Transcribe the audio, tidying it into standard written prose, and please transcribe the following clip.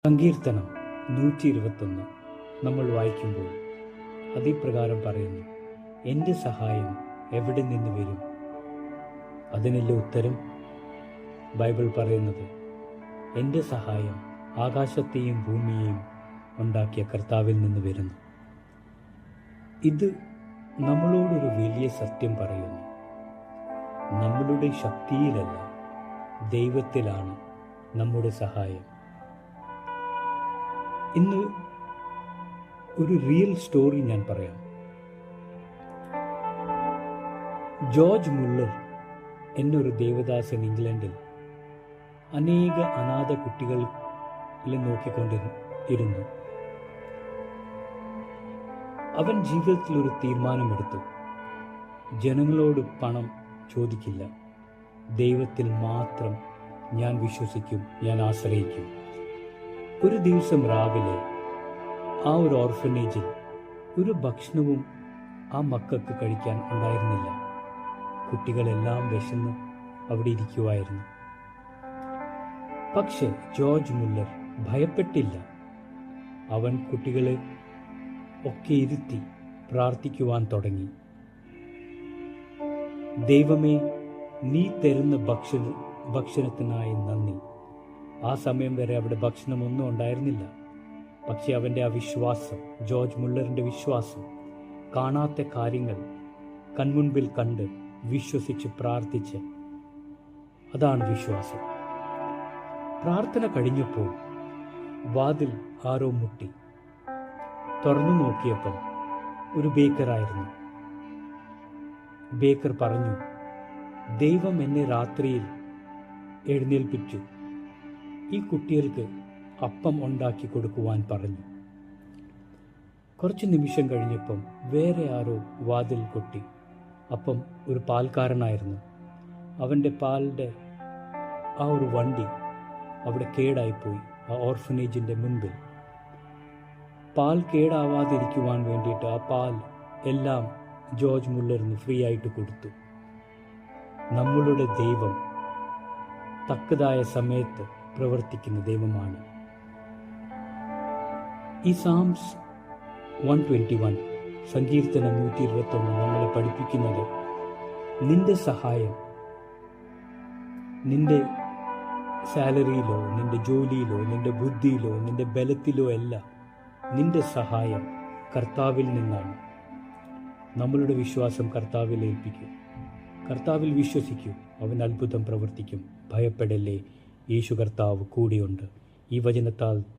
സങ്കീർത്തനം 121 നമ്മൾ വായിക്കുമ്പോൾ അതിപ്രകാരം പറയുന്നു, എൻ്റെ സഹായം എവിടെ നിന്ന് വരും? അതിനുള്ള ഉത്തരം ബൈബിൾ പറയുന്നത്, എൻ്റെ സഹായം ആകാശത്തെയും ഭൂമിയെയും ഉണ്ടാക്കിയ കർത്താവിൽ നിന്ന് വരുന്നു. ഇത് നമ്മളോടൊരു വലിയ സത്യം പറയുന്നു. നമ്മളുടെ ശക്തിയിലല്ല, ദൈവത്തിലാണ് നമ്മുടെ സഹായം. ഇന്ന് ഒരു റിയൽ സ്റ്റോറി ഞാൻ പറയാം. ജോർജ് മുള്ളർ എന്നൊരു ദേവദാസൻ ഇംഗ്ലണ്ടിൽ അനേക അനാഥ കുട്ടികളെ നോക്കിക്കൊണ്ടിരുന്നു. അവൻ ജീവിതത്തിൽ ഒരു തീരുമാനമെടുത്തു. ജനങ്ങളോട് പണം ചോദിക്കില്ല, ദൈവത്തിൽ മാത്രം ഞാൻ വിശ്വസിക്കും, ഞാൻ ആശ്രയിക്കും. ഒരു ദിവസം രാവിലെ ആ ഒരു ഓർഫനേജിൽ ഒരു ഭക്ഷണവും ആ മക്കൾക്ക് കഴിക്കാൻ ഉണ്ടായിരുന്നില്ല. കുട്ടികളെല്ലാം വിശന്ന് അവിടെ ഇരിക്കുമായിരുന്നു. പക്ഷെ ജോർജ് മുള്ളർ ഭയപ്പെട്ടില്ല. അവൻ കുട്ടികളെ ഒക്കെ ഇരുത്തി പ്രാർത്ഥിക്കുവാൻ തുടങ്ങി. ദൈവമേ, നീ തരുന്ന ഭക്ഷണത്തിനായി നന്ദി. ആ സമയം വരെ അവിടെ ഭക്ഷണമൊന്നും ഉണ്ടായിരുന്നില്ല. പക്ഷെ അവൻ്റെ ആ വിശ്വാസം, ജോർജ് മുള്ളറിൻ്റെ വിശ്വാസം, കാണാത്ത കാര്യങ്ങൾ കൺമുൻപിൽ കണ്ട് വിശ്വസിച്ച് പ്രാർത്ഥിച്ച്, അതാണ് വിശ്വാസം. പ്രാർത്ഥന കഴിഞ്ഞപ്പോൾ വാതിൽ ആരോ മുട്ടി. തുറന്നു നോക്കിയപ്പോൾ ഒരു ബേക്കറായിരുന്നു. ബേക്കർ പറഞ്ഞു, ദൈവം എന്നെ രാത്രിയിൽ എഴുന്നേൽപ്പിച്ചു, ഈ കുട്ടികൾക്ക് അപ്പം ഉണ്ടാക്കി കൊടുക്കുവാൻ പറഞ്ഞു. കുറച്ച് നിമിഷം കഴിഞ്ഞപ്പം വേറെ ആരോ വാതിൽ കൊട്ടി. അപ്പം ഒരു പാൽക്കാരനായിരുന്നു. അവൻ്റെ പാലിൻ്റെ ആ ഒരു വണ്ടി അവിടെ കേടായിപ്പോയി. ആ ഓർഫനേജിൻ്റെ മുൻപിൽ പാൽ കേടാവാതിരിക്കുവാൻ വേണ്ടിയിട്ട് ആ പാൽ എല്ലാം ജോർജ് മുള്ളറിന് ഫ്രീ ആയിട്ട് കൊടുത്തു. നമ്മളുടെ ദൈവം തക്കതായ സമയത്ത് പ്രവർത്തിക്കുന്ന ദൈവമാണ്. ഈ സാംസ് 121, സങ്കീർത്തനം 121 നമ്മളെ പഠിപ്പിക്കുന്നത്, നിന്റെ സഹായം നിന്റെ സാലറിയിലോ, നിന്റെ ജോലിയിലോ, നിന്റെ ബുദ്ധിയിലോ, നിന്റെ ബലത്തിലോ അല്ല. നിന്റെ സഹായം കർത്താവിൽ നിന്നാണ്. നമ്മളുടെ വിശ്വാസം കർത്താവിൽ ഏൽപ്പിക്കൂ. കർത്താവിൽ വിശ്വസിക്കൂ, അവൻ അത്ഭുതം പ്രവർത്തിക്കും. ഭയപ്പെടല്ലേ, യേശു കർത്താവ് കൂടെയുണ്ട്. ഈ വചനത്താൽ